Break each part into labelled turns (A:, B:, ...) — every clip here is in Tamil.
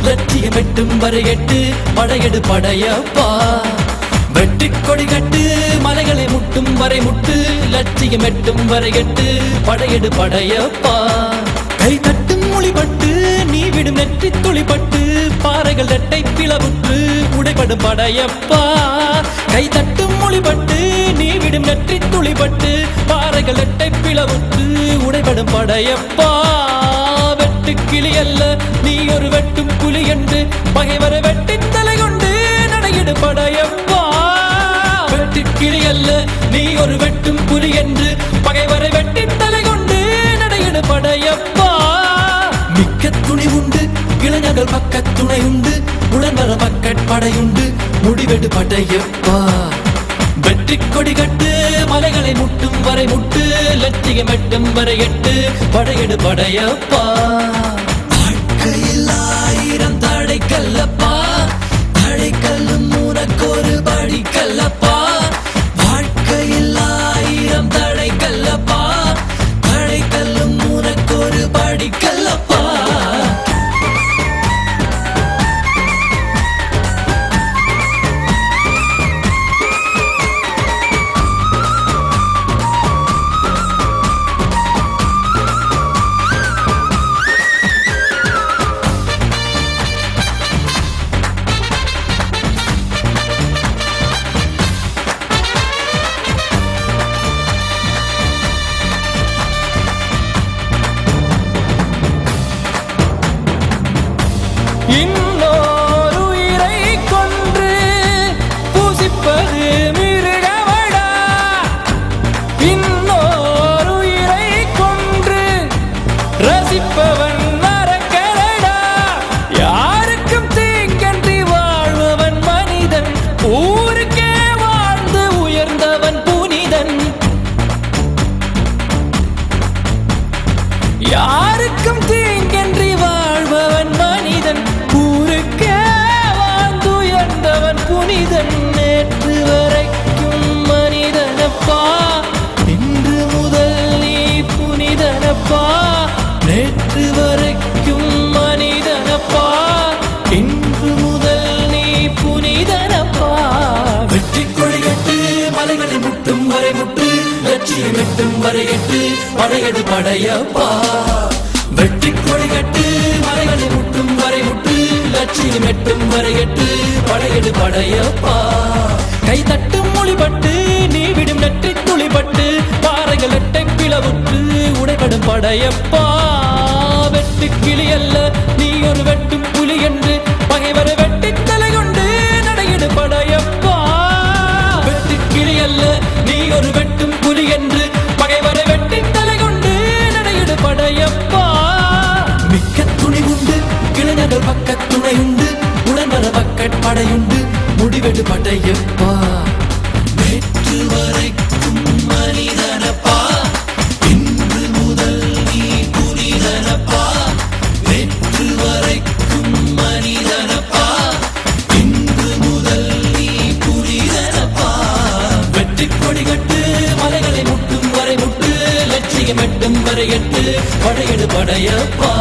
A: லட்சியம் எட்டும் வரை எட்டு படையெடு படையப்பா வெற்றி கொடி கட்டு மலைகளை முட்டும் வரை முட்டு லட்சியம் எட்டும் வரை எட்டு படையெடு படையப்பா கை தட்டும் மொழிபட்டு நீ விடும் நெற்றி துளிப்பட்டு பாறைகள் இரட்டை பிளவுற்று உடைபடும் படையப்பா கை தட்டும் மொழிபட்டு நீ விடும் நெற்றி துளிப்பட்டு பாறைகள் இரட்டை பிளவுற்று உடைபடும் படையப்பா வெட்டு கிளி அல்ல நீ ஒரு வெட்டும் புலி என்று பகைவரை வெட்டி தலை கொண்டு நடையிடு படையப்பா வெட்டு கிளி அல்ல நீ ஒரு வெட்டும் புலி என்று பகைவரை வெட்டி தலை கொண்டு நடையிடு படையப்பா மிக்க துணி உண்டு இளைஞர்கள் பக்க துணை உண்டு உடன்வர படையுண்டு முடிவெடு படையப்பா வெற்றி கொடி கட்டு மலைகளை முட்டும் வரை முட்டு லட்சியம் எட்டும் வரை எட்டு படையெடு படையப்பா வாழ்க்கையில் ஆயிரம் தடை கல்லப்பா தடை கல்லும் உனக்கொரு படி கல்லப்பா வாழ்க்கையில் ஆயிரம் தடை கல்லப்பா தடை கல்லும் உனக்கொரு படி கல்லப்பா இன்னொரு உயிரை கொன்று பூசிப்பது மிருகமடா இன்னொரு உயிரை கொன்று ரசிப்பவன் நரக்கரடா யாருக்கும் தீங்கன்றி வாழ்பவன் மனிதன் ஊருக்கே வாழ்ந்து உயர்ந்தவன் புனிதன் யாருக்கும் தீங்கன்றி வாழ்பவன் மனிதன் ஊருக்கே வாழ்ந்துயர்ந்தவன் புனிதன் நேற்று வரைக்கும் மனிதனப்பா இன்று முதல் நீ புனிதனப்பா நேற்று வரைக்கும் மனிதனப்பா இன்று முதல் நீ புனிதனப்பா வெற்றி கொடி கட்டு மலைகளை முட்டும் வரை முட்டு லட்சியம் எட்டும் வரை எட்டு படையெடு படையப்பா வெற்றி கொடி கட்டு மலைகளை முட்டும் வரை முட்டு லட்சியம் எட்டும் வரை எட்டு படையெடு படையப்பா கை தட்டும் மொழிபட்டு நீ விடும் நெற்றி துளிப்பட்டு பாறைகள் இரட்டை பிளவுற்று உடைபடும் படையப்பா வெட்டு கிளி அல்ல நீ ஒரு வெட்டும் புலி என்று பகைவரை வெட்டி தலை கொண்டு நடையிடு படையப்பா வெட்டு கிளி அல்ல நீ ஒரு வெட்டும் புலி என்று பகைவரை வெட்டி தலை கொண்டு நடையிடு படையப்பா மிக்க துணி உண்டு இளைஞர்கள் பக்க துணை உண்டு உடன்வர படையுண்டு முடிவெடு படையப்பா நேற்று வரைக்கும் மனிதனப்பா இன்று முதல் நீ புனிதனப்பா நேற்று வரைக்கும் மனிதனப்பா இன்று முதல் நீ புனிதனப்பா வெற்றி கொடி கட்டு மலைகளை முட்டும் வரை முட்டு லட்சியம் எட்டும் வரை எட்டு படையெடு படையப்பா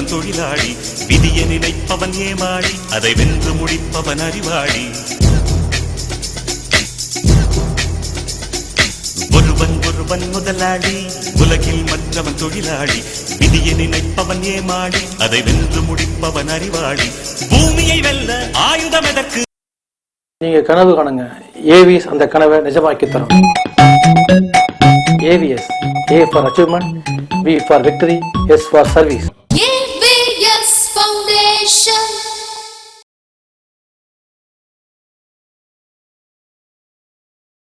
B: மற்றவன் தொழிலாளி. விதியை நினைப்பவன் ஏமாளி, அதை வென்று முடிப்பவன் அறிவாளி. ஒருவன் முதலாளி, உலகில் மற்றவன் தொழிலாளி. விதியை நினைப்பவன் ஏமாளி, அதை வென்று முடிப்பவன் அறிவாளி. பூமியை வெல்ல ஆயுதம் எதற்கு?
C: நீங்க கனவு காணுங்க, ஏவிஎஸ் அந்த கனவை நிஜமாக்கி தரும். AVS, A for achievement, V for victory, S for service.
D: AVS Foundation.